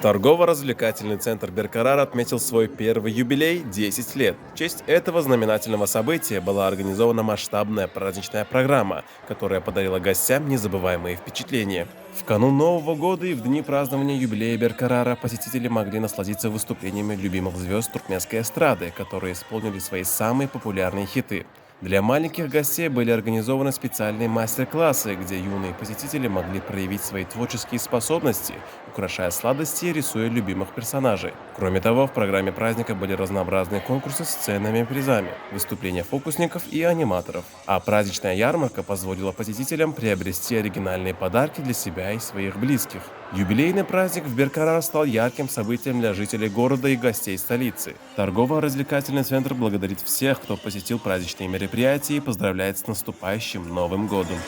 Торгово-развлекательный центр Беркарар отметил свой первый юбилей – 10 лет. В честь этого знаменательного события была организована масштабная праздничная программа, которая подарила гостям незабываемые впечатления. В канун Нового года и в дни празднования юбилея Беркарара посетители могли насладиться выступлениями любимых звезд туркменской эстрады, которые исполнили свои самые популярные хиты. Для маленьких гостей были организованы специальные мастер-классы, где юные посетители могли проявить свои творческие способности, украшая сладости и рисуя любимых персонажей. Кроме того, в программе праздника были разнообразные конкурсы с ценными призами, выступления фокусников и аниматоров. А праздничная ярмарка позволила посетителям приобрести оригинальные подарки для себя и своих близких. Юбилейный праздник в Беркарар стал ярким событием для жителей города и гостей столицы. Торгово-развлекательный центр благодарит всех, кто посетил праздничные мероприятия и поздравляет с наступающим Новым годом.